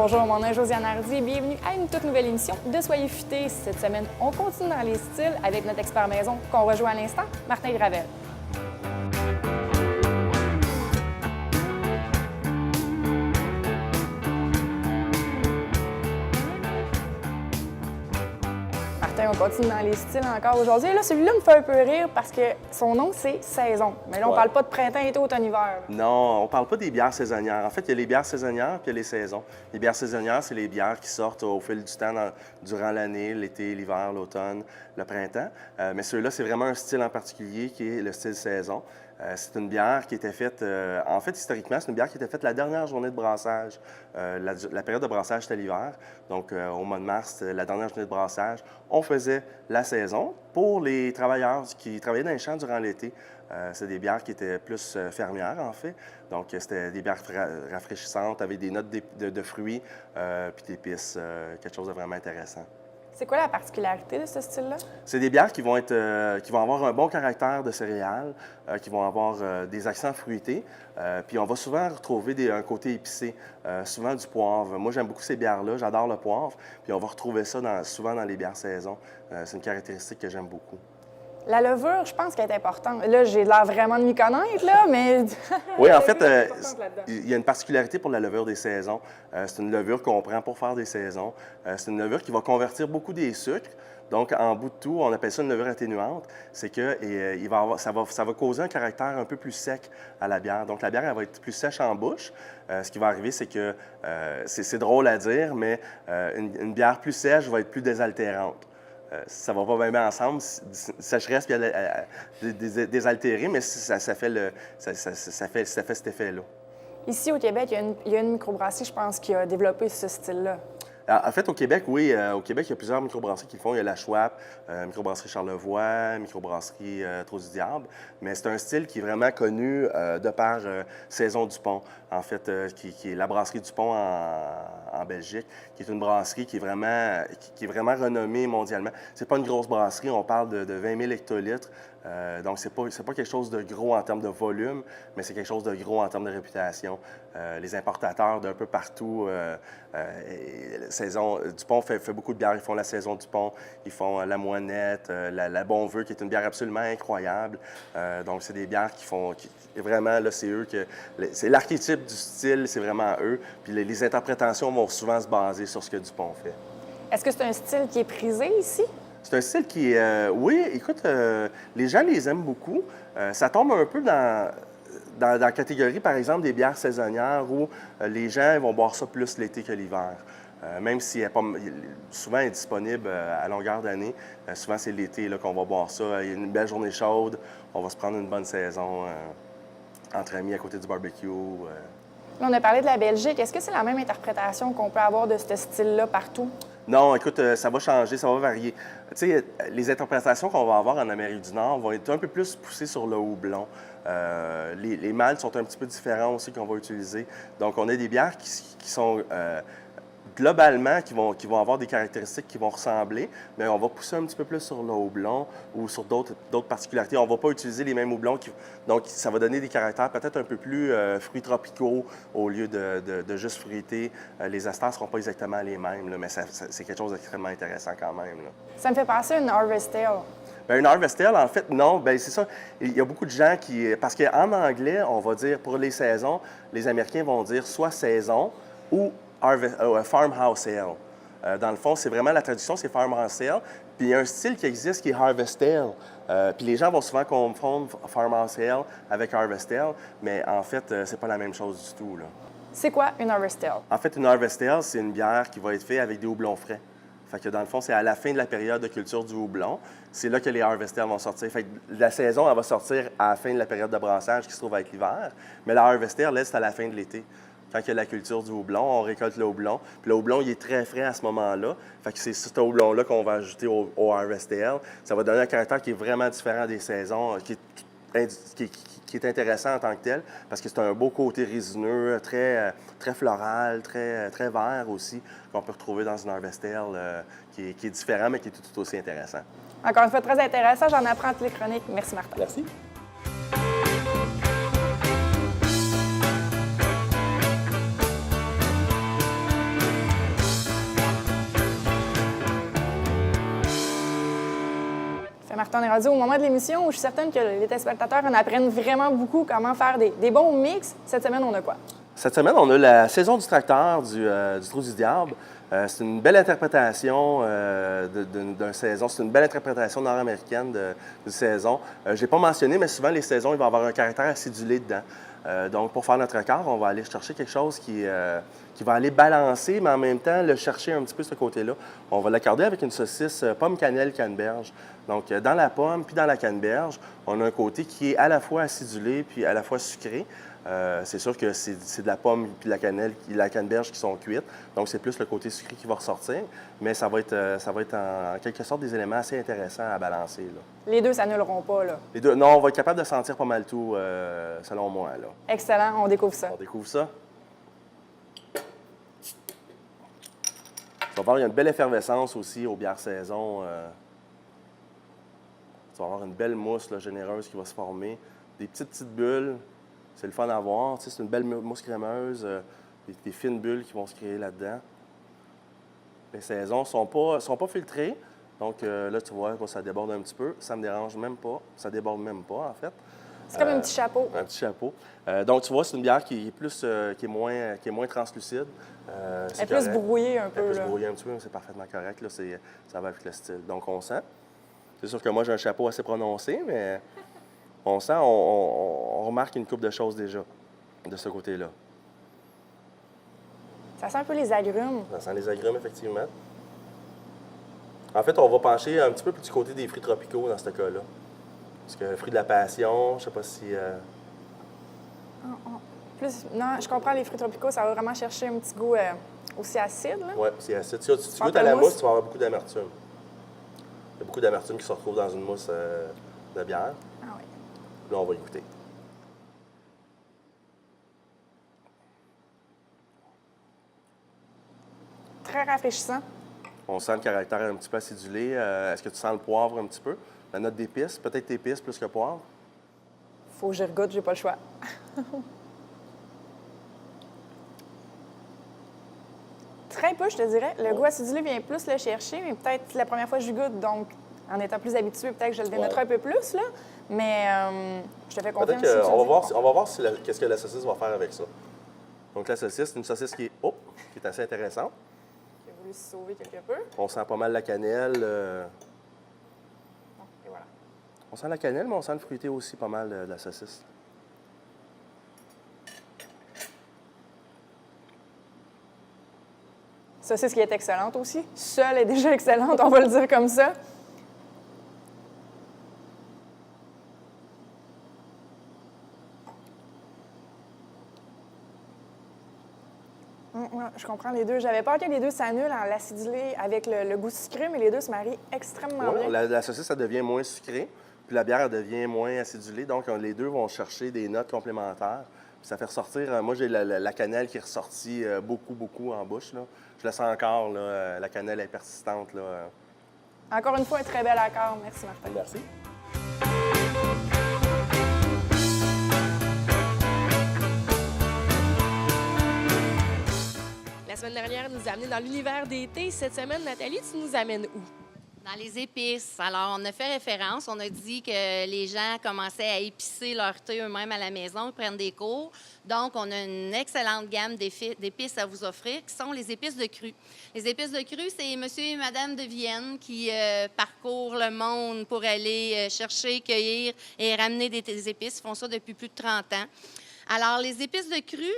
Bonjour, mon nom est Josiane Hardy et bienvenue à une toute nouvelle émission de Soyez futés. Cette semaine, on continue dans les styles avec notre expert maison qu'on rejoint à l'instant, Martin Gravel. On continue dans les styles encore aujourd'hui. Là, celui-là me fait un peu rire parce que son nom, c'est Saison. Mais là, on parle pas de printemps, été, automne, hiver. Non, on parle pas des bières saisonnières. En fait, il y a les bières saisonnières puis il y a les saisons. Les bières saisonnières, c'est les bières qui sortent au fil du temps durant l'année, l'été, l'hiver, l'automne, le printemps. Mais celui-là, c'est vraiment un style en particulier qui est le style saison. C'est une bière qui était faite, en fait, historiquement, c'est une bière qui était faite la dernière journée de brassage. La période de brassage, c'était l'hiver. Donc, au mois de mars, la dernière journée de brassage, on faisait la saison pour les travailleurs qui travaillaient dans les champs durant l'été. C'est des bières qui étaient plus fermières, en fait. Donc, c'était des bières rafraîchissantes avec des notes de fruits puis d'épices, quelque chose de vraiment intéressant. C'est quoi la particularité de ce style-là? C'est des bières qui vont avoir un bon caractère de céréales, qui vont avoir des accents fruités. Puis on va souvent retrouver un côté épicé, souvent du poivre. Moi, j'aime beaucoup ces bières-là, j'adore le poivre. Puis on va retrouver ça souvent dans les bières saison. C'est une caractéristique que j'aime beaucoup. La levure, je pense qu'elle est importante. Là, j'ai l'air vraiment de m'y connaître, là, mais... Oui, en fait, il y a une particularité pour la levure des saisons. C'est une levure qu'on prend pour faire des saisons. C'est une levure qui va convertir beaucoup des sucres. Donc, en bout de tout, on appelle ça une levure atténuante. C'est que ça va causer un caractère un peu plus sec à la bière. Donc, la bière, elle va être plus sèche en bouche. Ce qui va arriver, c'est que, c'est drôle à dire, mais une bière plus sèche va être plus désaltérante. Ça va pas bien ensemble, sécheresse puis désaltéré, mais ça fait cet effet-là. Ici, au Québec, il y a une microbrasserie, je pense, qui a développé ce style-là. En fait, au Québec, oui. Au Québec, il y a plusieurs microbrasseries qui le font. Il y a la Schwab, microbrasserie Charlevoix, microbrasserie Trou du Diable. Mais c'est un style qui est vraiment connu de par Saison du Pont, en fait, qui est la brasserie du Pont en Belgique, qui est une brasserie qui est vraiment renommée mondialement. C'est pas une grosse brasserie, on parle de 20 000 hectolitres. Donc, c'est pas quelque chose de gros en termes de volume, mais c'est quelque chose de gros en termes de réputation. Les importateurs d'un peu partout, Saison du Pont fait beaucoup de bières. Ils font la Saison du Pont, ils font la Moinette, la Bon Vœu, qui est une bière absolument incroyable. Donc, c'est des bières vraiment, là, c'est eux c'est l'archétype du style, c'est vraiment eux. Puis les interprétations vont souvent se baser sur ce que Dupont fait. Est-ce que c'est un style qui est prisé ici? C'est un style qui est... oui, écoute, les gens les aiment beaucoup. Ça tombe un peu dans la catégorie, par exemple, des bières saisonnières où les gens vont boire ça plus l'été que l'hiver. Même si souvent elle est disponible à longueur d'année, souvent c'est l'été qu'on va boire ça. Il y a une belle journée chaude, on va se prendre une bonne saison entre amis à côté du barbecue. Là, on a parlé de la Belgique. Est-ce que c'est la même interprétation qu'on peut avoir de ce style-là partout? Non, écoute, ça va changer, ça va varier. Tu sais, les interprétations qu'on va avoir en Amérique du Nord vont être un peu plus poussées sur le houblon. Les maltes sont un petit peu différents aussi qu'on va utiliser. Donc, on a des bières qui sont globalement, qui vont avoir des caractéristiques qui vont ressembler, mais on va pousser un petit peu plus sur le houblon ou sur d'autres particularités. On ne va pas utiliser les mêmes houblons, donc ça va donner des caractères peut-être un peu plus fruits tropicaux au lieu de juste fruités. Les esters ne seront pas exactement les mêmes, là, mais c'est quelque chose d'extrêmement intéressant quand même. Là. Ça me fait penser à une Harvest Ale. Bien, une Harvest Ale, en fait, non. Bien, c'est ça. Il y a beaucoup de gens qui... Parce qu'en anglais, on va dire, pour les saisons, les Américains vont dire soit saison ou Farmhouse Ale. Dans le fond, c'est vraiment la traduction, c'est Farmhouse Ale. Puis il y a un style qui existe qui est Harvest Ale. Puis les gens vont souvent confondre Farmhouse Ale avec Harvest Ale, mais en fait, c'est pas la même chose du tout, là. C'est quoi une Harvest Ale? En fait, une Harvest Ale, c'est une bière qui va être faite avec des houblons frais. Fait que dans le fond, c'est à la fin de la période de culture du houblon. C'est là que les Harvest Ale vont sortir. Fait que la saison, elle va sortir à la fin de la période de brassage qui se trouve être l'hiver. Mais la Harvest Ale, c'est à la fin de l'été. Quand il y a la culture du houblon, on récolte le houblon. Puis le houblon, il est très frais à ce moment-là. Fait que c'est ce houblon-là qu'on va ajouter au Harvest Ale. Ça va donner un caractère qui est vraiment différent des saisons, qui est intéressant en tant que tel, parce que c'est un beau côté résineux, très floral, très vert aussi, qu'on peut retrouver dans une Harvest Ale, qui est différent, mais qui est tout aussi intéressant. Encore une fois, très intéressant. J'en apprends toutes les chroniques. Merci, Martin. Merci. Martin, on est rendu au moment de l'émission où je suis certaine que les téléspectateurs en apprennent vraiment beaucoup comment faire des bons mix. Cette semaine, on a quoi? Cette semaine, on a la saison du tracteur du Trou du Diable. C'est une belle interprétation d'une saison. C'est une belle interprétation nord-américaine d'une saison. Je n'ai pas mentionné, mais souvent, les saisons, il va y avoir un caractère acidulé dedans. Donc, pour faire notre quart, on va aller chercher quelque chose qui va aller balancer, mais en même temps, le chercher un petit peu ce côté-là. On va l'accorder avec une saucisse pomme, cannelle, canneberge. Donc, dans la pomme puis dans la canneberge, on a un côté qui est à la fois acidulé puis à la fois sucré. C'est sûr que c'est de la pomme puis de la cannelle, la canneberge qui sont cuites. Donc, c'est plus le côté sucré qui va ressortir. Mais ça va être en quelque sorte des éléments assez intéressants à balancer, là. Les deux s'annuleront pas, là. Les deux, non, on va être capable de sentir pas mal tout, selon moi, là. Excellent, on découvre ça. On découvre ça. Tu vas voir, il y a une belle effervescence aussi aux bières saison. Tu vas avoir une belle mousse là, généreuse qui va se former. Des petites bulles. C'est le fun à voir. Tu sais, c'est une belle mousse crémeuse. Des fines bulles qui vont se créer là-dedans. Les saisons ne sont pas filtrées. Donc là, tu vois, ça déborde un petit peu. Ça ne me dérange même pas. Ça déborde même pas, en fait. C'est comme un petit chapeau. Un petit chapeau. Donc, tu vois, c'est une bière qui est moins translucide. Elle est plus brouillée un peu. Elle est plus brouillée un petit peu, mais c'est parfaitement correct. Là, ça va avec le style. Donc, on sent. C'est sûr que moi, j'ai un chapeau assez prononcé, mais on sent, on remarque une couple de choses déjà de ce côté-là. Ça sent un peu les agrumes. Ça sent les agrumes, effectivement. En fait, on va pencher un petit peu plus du côté des fruits tropicaux dans ce cas-là. Parce que le fruit de la passion, je ne sais pas si... Non, je comprends, les fruits tropicaux, ça va vraiment chercher un petit goût aussi acide. Oui, c'est acide. Si tu goûtes à la mousse, tu vas avoir beaucoup d'amertume. Il y a beaucoup d'amertume qui se retrouve dans une mousse de bière. Ah oui. Là, on va y goûter. Très rafraîchissant. On sent le caractère un petit peu acidulé. Est-ce que tu sens le poivre un petit peu? La note d'épices, peut-être épices plus que poivre? Faut que j'y regoute, j'ai pas le choix. Très peu, je te dirais. Le goût acidulé vient plus le chercher, mais peut-être la première fois que je goûte, donc en étant plus habitué, peut-être que je le dénoterai un peu plus, là. Mais je te fais confiance. Peut-être on va voir qu'est-ce que la saucisse va faire avec ça. Donc la saucisse, c'est une saucisse qui est assez intéressante. J'ai voulu se sauver quelque peu. On sent pas mal la cannelle. Et voilà. On sent la cannelle, mais on sent le fruité aussi pas mal de la saucisse. Saucisse qui est excellente aussi. Seule est déjà excellente, on va le dire comme ça. Je comprends les deux. J'avais peur que les deux s'annulent en l'acidulé avec le goût sucré, mais les deux se marient extrêmement bien. La saucisse, ça devient moins sucrée, puis la bière, elle devient moins acidulée. Donc, les deux vont chercher des notes complémentaires. Puis ça fait ressortir... moi, j'ai la cannelle qui est ressortie beaucoup en bouche, là. Je la sens encore, là, la cannelle est persistante, là. Encore une fois, un très bel accord. Merci, Martin. Merci. La semaine dernière, nous a amenés dans l'univers d'été. Cette semaine, Nathalie, tu nous amènes où? Dans les épices. Alors, on a fait référence. On a dit que les gens commençaient à épicer leur thé eux-mêmes à la maison, ils prennent des cours. Donc, on a une excellente gamme d'épices à vous offrir, qui sont les épices de cru. Les épices de cru, c'est monsieur et madame de Vienne qui parcourent le monde pour aller chercher, cueillir et ramener des épices. Ils font ça depuis plus de 30 ans. Alors, les épices de cru,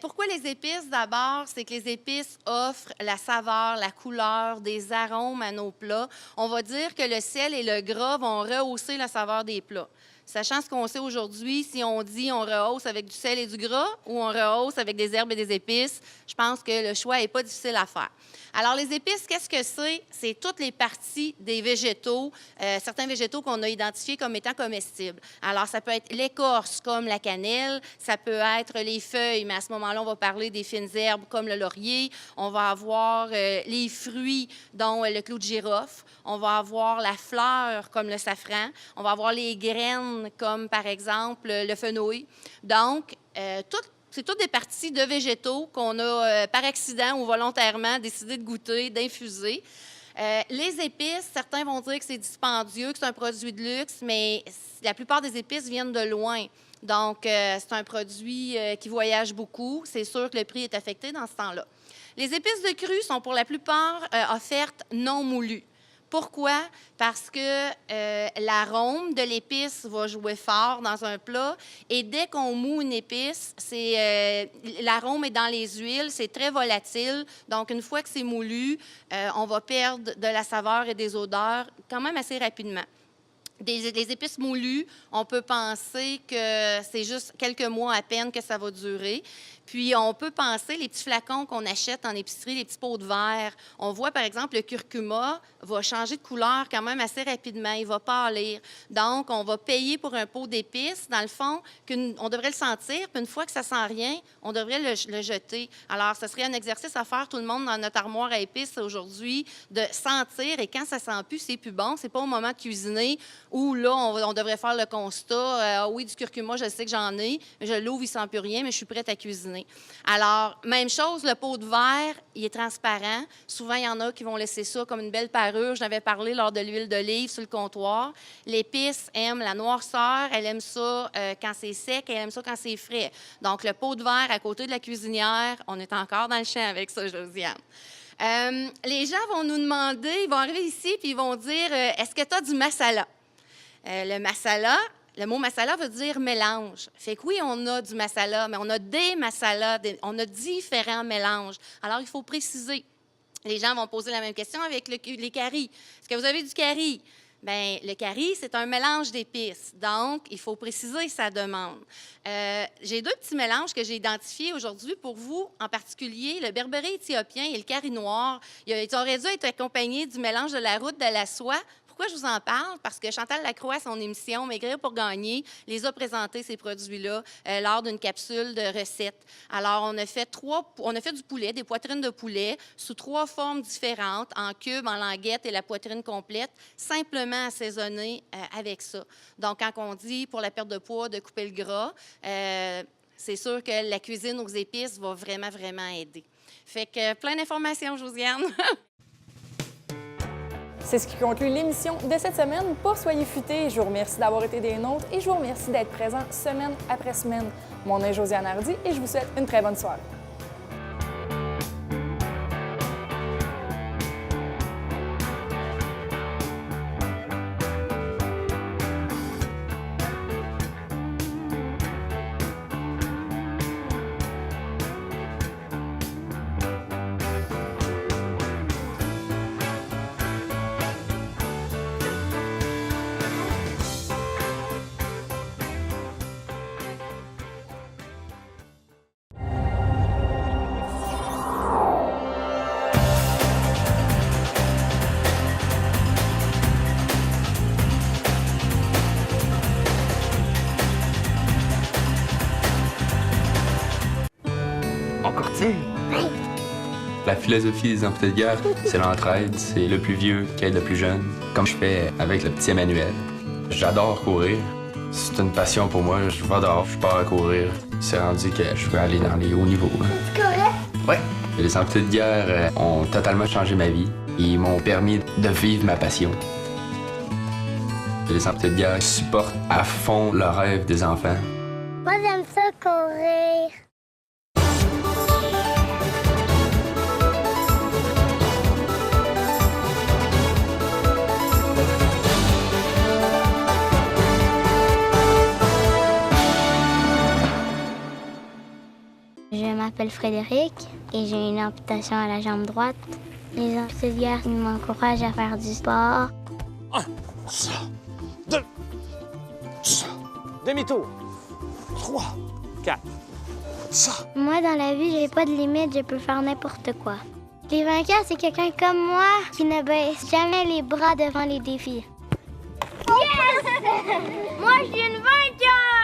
pourquoi les épices? D'abord, c'est que les épices offrent la saveur, la couleur, des arômes à nos plats. On va dire que le sel et le gras vont rehausser la saveur des plats. Sachant ce qu'on sait aujourd'hui, si on dit on rehausse avec du sel et du gras ou on rehausse avec des herbes et des épices, je pense que le choix n'est pas difficile à faire. Alors, les épices, qu'est-ce que c'est? C'est toutes les parties des végétaux, certains végétaux qu'on a identifiés comme étant comestibles. Alors, ça peut être l'écorce, comme la cannelle, ça peut être les feuilles, mais à ce moment-là, on va parler des fines herbes, comme le laurier. On va avoir les fruits, dont le clou de girofle. On va avoir la fleur, comme le safran. On va avoir les graines, comme par exemple le fenouil. Donc, c'est toutes des parties de végétaux qu'on a par accident ou volontairement décidé de goûter, d'infuser. Les épices, certains vont dire que c'est dispendieux, que c'est un produit de luxe, mais la plupart des épices viennent de loin. Donc, c'est un produit qui voyage beaucoup. C'est sûr que le prix est affecté dans ce temps-là. Les épices de cru sont pour la plupart offertes non moulues. Pourquoi? Parce que l'arôme de l'épice va jouer fort dans un plat et dès qu'on moud une épice, l'arôme est dans les huiles, c'est très volatile. Donc, une fois que c'est moulu, on va perdre de la saveur et des odeurs quand même assez rapidement. Les épices moulues, on peut penser que c'est juste quelques mois à peine que ça va durer. Puis, on peut penser, les petits flacons qu'on achète en épicerie, les petits pots de verre, on voit, par exemple, le curcuma va changer de couleur quand même assez rapidement. Il va pâlir. Donc, on va payer pour un pot d'épices. Dans le fond, on devrait le sentir. Puis, une fois que ça sent rien, on devrait le jeter. Alors, ce serait un exercice à faire, tout le monde, dans notre armoire à épices aujourd'hui, de sentir. Et quand ça sent plus, c'est plus bon. C'est pas au moment de cuisiner où, là, on devrait faire le constat. Oui, du curcuma, je sais que j'en ai. Mais je l'ouvre, il sent plus rien, mais je suis prête à cuisiner. Alors, même chose, le pot de verre, il est transparent. Souvent, il y en a qui vont laisser ça comme une belle parure. J'en avais parlé lors de l'huile d'olive sur le comptoir. L'épice aime la noirceur. Elle aime ça quand c'est sec. Elle aime ça quand c'est frais. Donc, le pot de verre à côté de la cuisinière, on est encore dans le champ avec ça, Josiane. Les gens vont nous demander, ils vont arriver ici puis ils vont dire est-ce que tu as du masala? Le mot masala veut dire mélange. Fait que oui, on a du masala, mais on a des masalas, on a différents mélanges. Alors, il faut préciser. Les gens vont poser la même question avec les caris. Est-ce que vous avez du cari? Bien, le cari, c'est un mélange d'épices. Donc, il faut préciser sa demande. J'ai deux petits mélanges que j'ai identifiés aujourd'hui pour vous, en particulier le berbéré éthiopien et le cari noir. Ils auraient dû être accompagnés du mélange de la route de la soie. Pourquoi je vous en parle? Parce que Chantal Lacroix, à son émission Maigrir pour gagner, les a présentés, ces produits-là, lors d'une capsule de recettes. Alors, on a fait du poulet, des poitrines de poulet, sous 3 formes différentes, en cubes, en languettes et la poitrine complète, simplement assaisonnées avec ça. Donc, quand on dit, pour la perte de poids, de couper le gras, c'est sûr que la cuisine aux épices va vraiment, vraiment aider. Fait que plein d'informations, Josiane. C'est ce qui conclut l'émission de cette semaine. Pas soyez futés. Je vous remercie d'avoir été des nôtres et je vous remercie d'être présents semaine après semaine. Mon nom est Josiane Hardy et je vous souhaite une très bonne soirée. La philosophie des amputés de guerre, c'est l'entraide, c'est le plus vieux qui aide le plus jeune, comme je fais avec le petit Emmanuel. J'adore courir. C'est une passion pour moi. Je vais dehors, je pars à courir. C'est rendu que je veux aller dans les hauts niveaux. C'est correct? Oui. Les amputés de guerre ont totalement changé ma vie. Ils m'ont permis de vivre ma passion. Les amputés de guerre supportent à fond le rêve des enfants. Moi, j'aime ça courir. Je m'appelle Frédéric et j'ai une amputation à la jambe droite. Les amputés de guerre m'encouragent à faire du sport. 1, 2, demi-tour, 3, 4, ça. Moi, dans la vie, j'ai pas de limite, je peux faire n'importe quoi. Les vainqueurs, c'est quelqu'un comme moi qui ne baisse jamais les bras devant les défis. Yes! Moi, je suis une vainqueur!